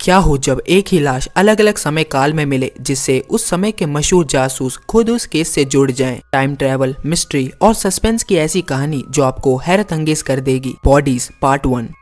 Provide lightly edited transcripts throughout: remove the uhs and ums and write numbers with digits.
क्या हो जब एक ही लाश अलग अलग समय काल में मिले, जिससे उस समय के मशहूर जासूस खुद उस केस से जुड़ जाएं। टाइम ट्रैवल, मिस्ट्री और सस्पेंस की ऐसी कहानी जो आपको हैरत अंगेज कर देगी। Bodies part 1।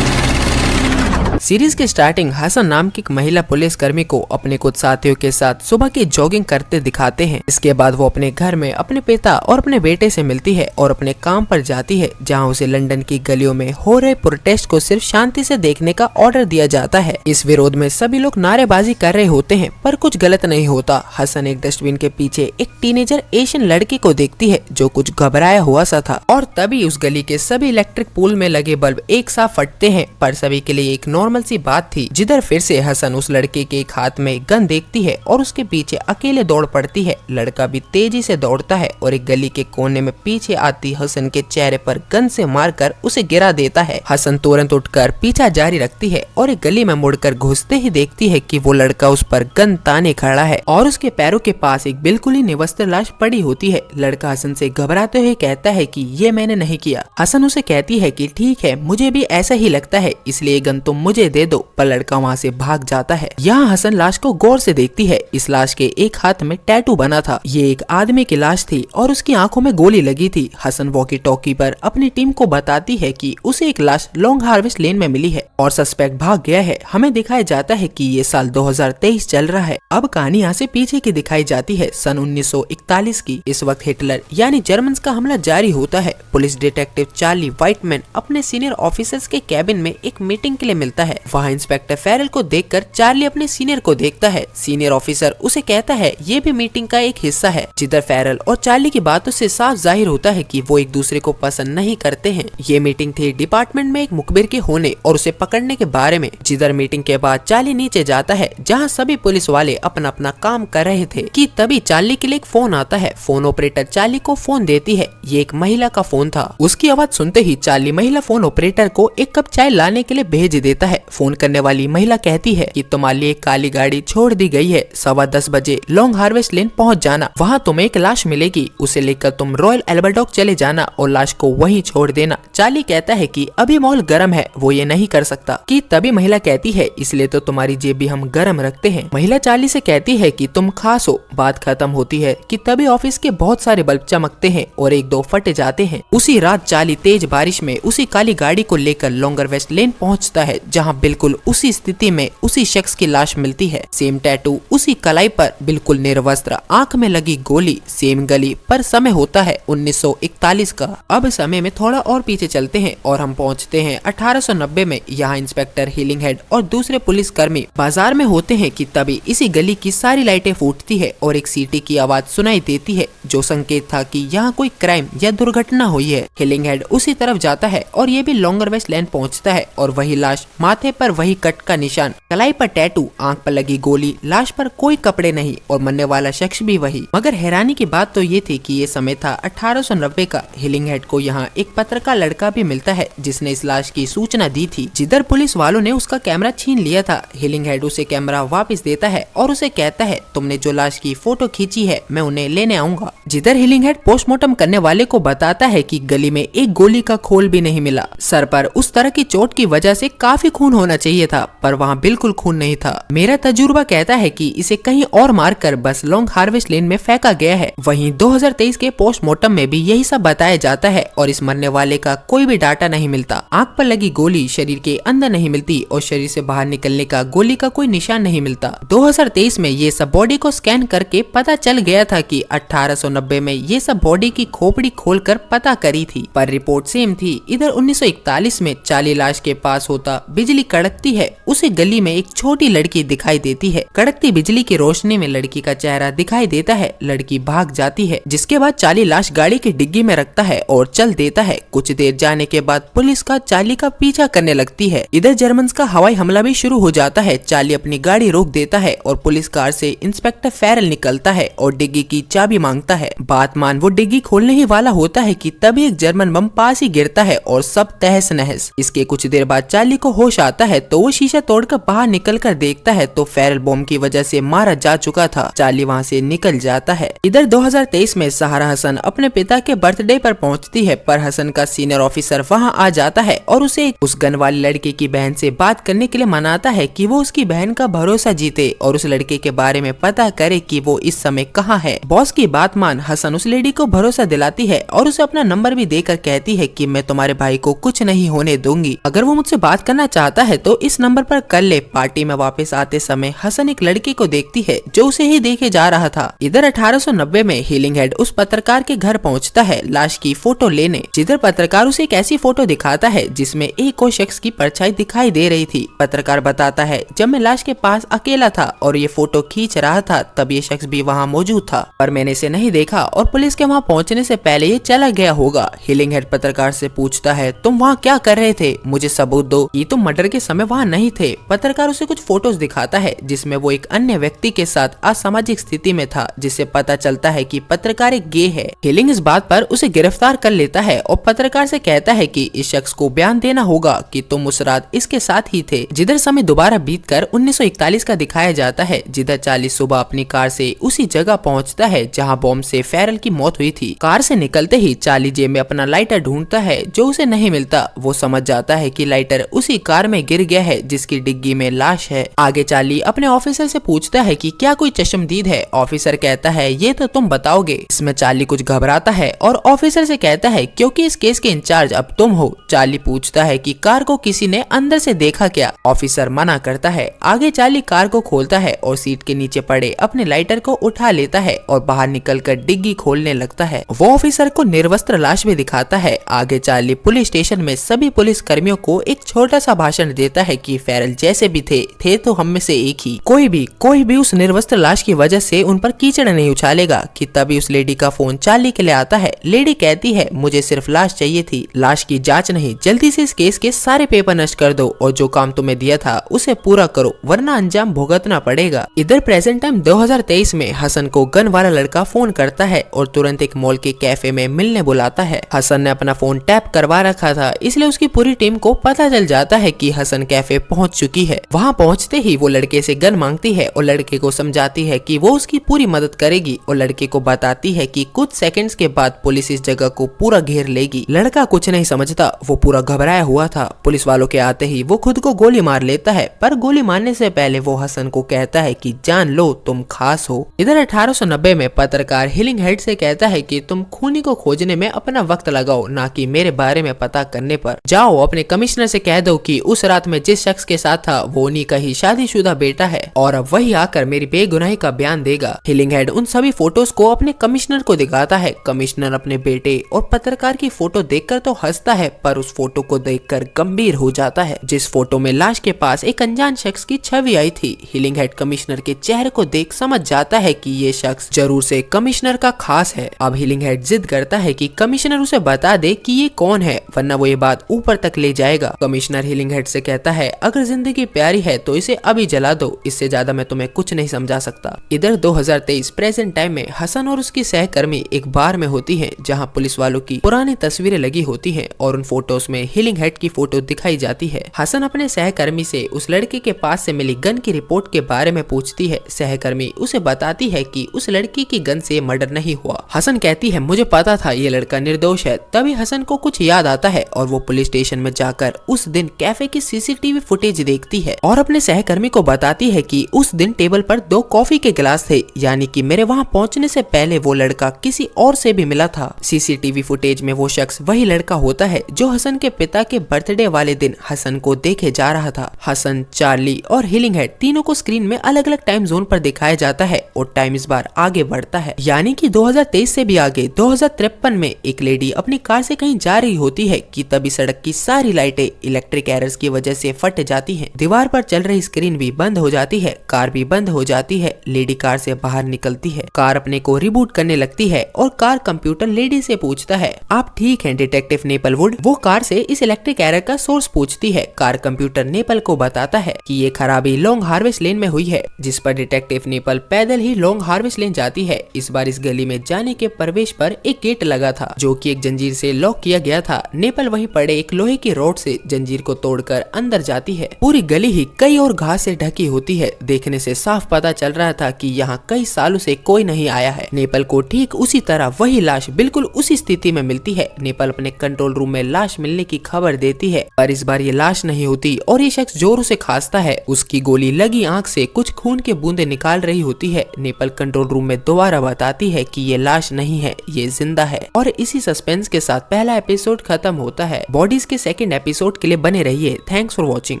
सीरीज की स्टार्टिंग हसन नाम की एक महिला पुलिस कर्मी को अपने कुछ साथियों के साथ सुबह की जॉगिंग करते दिखाते हैं। इसके बाद वो अपने घर में अपने पिता और अपने बेटे से मिलती है और अपने काम पर जाती है, जहां उसे लंदन की गलियों में हो रहे प्रोटेस्ट को सिर्फ शांति से देखने का ऑर्डर दिया जाता है। इस विरोध में सभी लोग नारेबाजी कर रहे होते हैं, पर कुछ गलत नहीं होता। हसन एक डस्टबिन के पीछे एक टीनेजर एशियन लड़की को देखती है जो कुछ घबराया हुआ सा था, और तभी उस गली के सभी इलेक्ट्रिक पोल में लगे बल्ब एक साथ फटते हैं। पर सभी के लिए एक नॉर्मल सी बात थी। जिधर फिर से हसन उस लड़के के एक हाथ में गन देखती है और उसके पीछे अकेले दौड़ पड़ती है। लड़का भी तेजी से दौड़ता है और एक गली के कोने में पीछे आती हसन के चेहरे पर गन से मारकर उसे गिरा देता है। हसन तुरंत उठकर पीछा जारी रखती है और एक गली में मुड़कर घुसते ही देखती है कि वो लड़का उस पर गन ताने खड़ा है और उसके पैरों के पास एक बिल्कुल ही निवस्त्र लाश पड़ी होती है। लड़का हसन से घबराते हुए कहता है कि ये मैंने नहीं किया। हसन उसे कहती है कि ठीक है, मुझे भी ऐसा ही लगता है, इसलिए गन तुम मुझे दे दो। पर लड़का वहाँ से भाग जाता है। यहाँ हसन लाश को गौर से देखती है। इस लाश के एक हाथ में टैटू बना था। ये एक आदमी की लाश थी और उसकी आंखों में गोली लगी थी। हसन वॉकी टॉकी पर अपनी टीम को बताती है कि उसे एक लाश लॉन्ग हार्वेस्ट लेन में मिली है और सस्पेक्ट भाग गया है। हमें दिखाया जाता है कि ये साल 2023 चल रहा है। अब कहानी यहाँ से पीछे की दिखाई जाती है, सन 1941 की। इस वक्त हिटलर यानी जर्मन का हमला जारी होता है। पुलिस डिटेक्टिव चार्ली व्हाइटमैन अपने सीनियर ऑफिसर्स के कैबिन में एक मीटिंग के लिए मिलता है। वहाँ इंस्पेक्टर फेरल को देखकर चार्ली अपने सीनियर को देखता है। सीनियर ऑफिसर उसे कहता है ये भी मीटिंग का एक हिस्सा है। जिधर फेरल और चार्ली की बातों से साफ जाहिर होता है कि वो एक दूसरे को पसंद नहीं करते हैं। ये मीटिंग थी डिपार्टमेंट में एक मुखबिर के होने और उसे पकड़ने के बारे में। जिधर मीटिंग के बाद चार्ली नीचे जाता है, जहाँ सभी पुलिस वाले अपना अपना काम कर रहे थे कि तभी चार्ली के लिए एक फोन आता है। फोन ऑपरेटर चार्ली को फोन देती है। ये एक महिला का फोन था। उसकी आवाज सुनते ही चार्ली महिला फोन ऑपरेटर को एक कप चाय लाने के लिए भेज देता है। फोन करने वाली महिला कहती है कि तुम्हारे लिए काली गाड़ी छोड़ दी गई है, 10:15 बजे लॉन्ग हार्वेस्ट लेन पहुंच जाना। वहां तुम्हें एक लाश मिलेगी, उसे लेकर तुम रॉयल एल्बर्ट डॉक चले जाना और लाश को वहीं छोड़ देना। चार्ली कहता है कि अभी माहौल गर्म है, वो ये नहीं कर सकता। कि तभी महिला कहती है इसलिए तो तुम्हारी जेब भी हम गर्म रखते हैं। महिला चार्ली से कहती है कि तुम खास हो। बात खत्म होती है कि तभी ऑफिस के बहुत सारे बल्ब चमकते हैं और एक दो फट जाते हैं। उसी रात चार्ली तेज बारिश में उसी काली गाड़ी को लेकर लॉन्गर वेस्ट लेन पहुंचता है, जहां बिल्कुल उसी स्थिति में उसी शख्स की लाश मिलती है। सेम टैटू उसी कलाई पर, बिल्कुल निर्वस्त्र, आंख में लगी गोली, सेम गली। पर समय होता है 1941 का। अब समय में थोड़ा और पीछे चलते हैं और हम पहुंचते हैं 1890 में। यहाँ इंस्पेक्टर हिलिंगहेड और दूसरे पुलिस कर्मी बाजार में होते हैं कि तभी इसी गली की सारी लाइटें फूटती है और एक सीटी की आवाज सुनाई देती है, जो संकेत था कि यहाँ कोई क्राइम या दुर्घटना हुई है। हिलिंगहेड उसी तरफ जाता है और ये भी लॉन्गर वेस्ट लेन पहुँचता है और वही लाश, माथे पर वही कट का निशान, कलाई पर टैटू, आंख पर लगी गोली, लाश पर कोई कपड़े नहीं और मरने वाला शख्स भी वही। मगर हैरानी की बात तो ये थी कि ये समय था 1890 का। हिलिंगहेड को यहाँ एक पत्रकार लड़का भी मिलता है जिसने इस लाश की सूचना दी थी। जिधर पुलिस वालों ने उसका कैमरा छीन लिया था। हिलिंगहेड उसे कैमरा वापस देता है और उसे कहता है तुमने जो लाश की फोटो खींची है मैं उन्हें लेने आऊंगा। जिधर हिलिंगहेड पोस्टमार्टम करने वाले को बताता है कि गली में एक गोली का खोल भी नहीं मिला। सर पर उस तरह की चोट की वजह से काफी खून होना चाहिए था, पर वहाँ बिल्कुल खून नहीं था। मेरा तजुर्बा कहता है कि इसे कहीं और मारकर बस लॉन्ग हार्वेस्ट लेन में फेंका गया है। वहीं 2023 के पोस्टमार्टम में भी यही सब बताया जाता है और इस मरने वाले का कोई भी डाटा नहीं मिलता। आंख पर लगी गोली शरीर के अंदर नहीं मिलती और शरीर से बाहर निकलने का गोली का कोई निशान नहीं मिलता। 2023 में ये सब बॉडी को स्कैन करके पता चल गया था कि 1890 में ये सब बॉडी की खोपड़ी खोलकर पता करी थी, पर रिपोर्ट सेम थी। इधर 1941 में चार्ली लाश के पास होता। बिजली कड़कती है। उसी गली में एक छोटी लड़की दिखाई देती है। कड़कती बिजली की रोशनी में लड़की का चेहरा दिखाई देता है। लड़की भाग जाती है, जिसके बाद चार्ली लाश गाड़ी की डिग्गी में रखता है और चल देता है। कुछ देर जाने के बाद पुलिस का चार्ली का पीछा करने लगती है। इधर जर्मन का हवाई हमला भी शुरू हो जाता है। चार्ली अपनी गाड़ी रोक देता है और पुलिस कार से इंस्पेक्टर फेरल निकलता है और डिग्गी की चाबी मांगता है। बात मान वो डिग्गी खोलने ही वाला होता है कि तभी एक जर्मन बम पास ही गिरता है और सब तहस नहस। इसके कुछ देर बाद चार्ली को होश आता आता है तो वो शीशा तोड़कर बाहर निकलकर देखता है तो फेरल बॉम्ब की वजह से मारा जा चुका था। चार्ली वहाँ से निकल जाता है। इधर 2023 में सहारा हसन अपने पिता के बर्थडे पर पहुंचती है, पर हसन का सीनियर ऑफिसर वहां आ जाता है और उसे उस गन वाली लड़के की बहन से बात करने के लिए मनाता है कि वो उसकी बहन का भरोसा जीते और उस लड़के के बारे में पता करे कि वो इस समय कहाँ है। बॉस की बात मान हसन उस लेडी को भरोसा दिलाती है और उसे अपना नंबर भी देकर कहती है कि मैं तुम्हारे भाई को कुछ नहीं होने दूंगी, अगर वो मुझसे बात करना चाहता है तो इस नंबर पर कर ले। पार्टी में वापस आते समय हसन एक लड़के को देखती है जो उसे ही देखे जा रहा था। इधर 1890 में हीलिंग हेड उस पत्रकार के घर पहुंचता है लाश की फोटो लेने, जिधर पत्रकार उसे एक ऐसी फोटो दिखाता है जिसमें एक और शख्स की परछाई दिखाई दे रही थी। पत्रकार बताता है जब मैं लाश के पास अकेला था और ये फोटो खींच रहा था तब ये शख्स भी वहाँ मौजूद था, पर मैंने इसे नहीं देखा और पुलिस के वहाँ पहुँचने से पहले ये चला गया होगा। हीलिंग हेड पत्रकार से पूछता है तुम वहाँ क्या कर रहे थे, मुझे सबूत दो कि तुम मर्डर के समय वहाँ नहीं थे। पत्रकार उसे कुछ फोटोज दिखाता है जिसमें वो एक अन्य व्यक्ति के साथ असामाजिक स्थिति में था, जिससे पता चलता है कि पत्रकार एक गे है। हीलिंग इस बात पर उसे गिरफ्तार कर लेता है और पत्रकार से कहता है कि इस शख्स को बयान देना होगा कि तुम उस रात इसके साथ ही थे। जिधर समय दोबारा बीतकर 1941 का दिखाया जाता है, जिधर चार्ली सुबह अपनी कार से उसी जगह पहुंचता है जहां बॉम्ब से फेरल की मौत हुई थी। कार से निकलते ही चार्ली जेब में अपना लाइटर ढूंढता है जो उसे नहीं मिलता। वो समझ जाता है कि लाइटर उसी कार में गिर गया है जिसकी डिग्गी में लाश है। आगे चार्ली अपने ऑफिसर से पूछता है कि क्या कोई चश्मदीद है। ऑफिसर कहता है ये तो तुम बताओगे। इसमें चार्ली कुछ घबराता है और ऑफिसर से कहता है क्योंकि इस केस के इंचार्ज अब तुम हो। चार्ली पूछता है कि कार को किसी ने अंदर से देखा क्या। ऑफिसर मना करता है। आगे चार्ली कार को खोलता है और सीट के नीचे पड़े अपने लाइटर को उठा लेता है और बाहर निकलकर डिग्गी खोलने लगता है। वो ऑफिसर को निर्वस्त्र लाश भी दिखाता है। आगे चार्ली पुलिस स्टेशन में सभी पुलिस कर्मियों को एक छोटा सा भाषण देता है कि फेरल जैसे भी थे तो हम में से एक ही, कोई भी उस निर्वस्त्र लाश की वजह से उन पर कीचड़ नहीं उछालेगा। कि तभी उस लेडी का फोन चार्ली के लिए आता है। लेडी कहती है मुझे सिर्फ लाश चाहिए थी, लाश की जांच नहीं, जल्दी से इस केस के सारे पेपर नष्ट कर दो और जो काम तुम्हें दिया था उसे पूरा करो वरना अंजाम भुगतना पड़ेगा। इधर प्रेजेंट टाइम 2023 में हसन को गन वाला लड़का फोन करता है और तुरंत एक मॉल के कैफे में मिलने बुलाता है। हसन ने अपना फोन टैप करवा रखा था, इसलिए उसकी पूरी टीम को पता चल जाता है कि हसन कैफे पहुंच चुकी है। वहां पहुंचते ही वो लड़के से गन मांगती है और लड़के को समझाती है कि वो उसकी पूरी मदद करेगी और लड़के को बताती है कि कुछ सेकंड्स के बाद पुलिस इस जगह को पूरा घेर लेगी। लड़का कुछ नहीं समझता, वो पूरा घबराया हुआ था। पुलिस वालों के आते ही वो खुद को गोली मार लेता है, पर गोली मारने से पहले वो हसन को कहता है कि जान लो तुम खास हो। इधर 1890 में पत्रकार हीलिंग हेड से कहता है कि तुम खूनी को खोजने में अपना वक्त लगाओ, ना कि मेरे बारे में पता करने पर। जाओ अपने कमिश्नर से कह दो कि उस रात में जिस शख्स के साथ था वो उन्हीं का ही शादीशुदा बेटा है और अब वही आकर मेरी बेगुनाही का बयान देगा। हीलिंग हेड उन सभी फोटोज को अपने कमिश्नर को दिखाता है। कमिश्नर अपने बेटे और पत्रकार की फोटो देखकर तो हंसता है, पर उस फोटो को देखकर गंभीर हो जाता है, जिस फोटो में लाश के पास एक अनजान शख्स की छवि आई थी। हीलिंग हेड कमिश्नर के चेहरे को देख समझ जाता है कि ये शख्स जरूर से कमिश्नर का खास है। अब हीलिंग हेड जिद करता है कि कमिश्नर उसे बता दे कि ये कौन है, वरना वो ये बात ऊपर तक ले जाएगा। कमिश्नर हीलिंग हेड से कहता है अगर जिंदगी प्यारी है तो इसे अभी जला दो, इससे ज्यादा मैं तुम्हें कुछ नहीं समझा सकता। इधर 2023 प्रेजेंट टाइम में हसन और उसकी सहकर्मी एक बार में होती है जहां पुलिस वालों की पुरानी तस्वीरें लगी होती हैं और उन फोटोज में हीलिंग हेड की फोटो दिखाई जाती है। हसन अपने सहकर्मी से उस लड़के के पास से मिली गन की रिपोर्ट के बारे में पूछती है। सहकर्मी उसे बताती है कि उस लड़की की गन से मर्डर नहीं हुआ। हसन कहती है मुझे पता था ये लड़का निर्दोष है। तभी हसन को कुछ याद आता है और वो पुलिस स्टेशन में जाकर उस दिन कैफे की सीसीटीवी फुटेज देखती है और अपने सहकर्मी को बताती है कि उस दिन टेबल पर 2 कॉफी के गिलास थे, यानी कि मेरे वहां पहुंचने से पहले वो लड़का किसी और से भी मिला था। सीसीटीवी फुटेज में वो शख्स वही लड़का होता है जो हसन के पिता के बर्थडे वाले दिन हसन को देखे जा रहा था। हसन, चार्ली और हीलिंग हेड तीनों को स्क्रीन में अलग अलग टाइम जोन पर दिखाया जाता है और टाइम इस बार आगे बढ़ता है, यानी कि 2023 से भी आगे 2053 में एक लेडी अपनी कार से कहीं जा रही होती है कि तभी सड़क की सारी लाइटें इलेक्ट्रिक एरर्स की वजह से फट जाती हैं। दीवार पर चल रही स्क्रीन भी बंद हो जाती है, कार भी बंद हो जाती है। लेडी कार से बाहर निकलती है, कार अपने को रिबूट करने लगती है और कार कंप्यूटर लेडी से पूछता है आप ठीक हैं डिटेक्टिव नेपलवुड। वो कार से इस इलेक्ट्रिक एरर का सोर्स पूछती है। कार कंप्यूटर नेपल को बताता है कि ये खराबी लॉन्ग हार्वेस्ट लेन में हुई है, जिस पर डिटेक्टिव नेपल पैदल ही लॉन्ग हार्वेस्ट लेन जाती है। इस बार इस गली में जाने के प्रवेश पर एक गेट लगा था जो कि एक जंजीर से लॉक किया गया था। नेपल वहीं पड़े एक लोहे की रॉड से जंजीर को तोड़कर छोड़कर अंदर जाती है। पूरी गली ही कई और घास से ढकी होती है। देखने से साफ पता चल रहा था कि यहाँ कई सालों से कोई नहीं आया है। नेपल को ठीक उसी तरह वही लाश बिल्कुल उसी स्थिति में मिलती है। नेपल अपने कंट्रोल रूम में लाश मिलने की खबर देती है, पर इस बार ये लाश नहीं होती और ये शख्स जोरों से खांसता है। उसकी गोली लगी आंख से कुछ खून के बूंदे निकाल रही होती है। नेपल कंट्रोल रूम में दोबारा बताती है कि ये लाश नहीं है, ये जिंदा है। और इसी सस्पेंस के साथ पहला एपिसोड खत्म होता है। बॉडीज के सेकंड एपिसोड के लिए बने रहिए। Thanks for watching.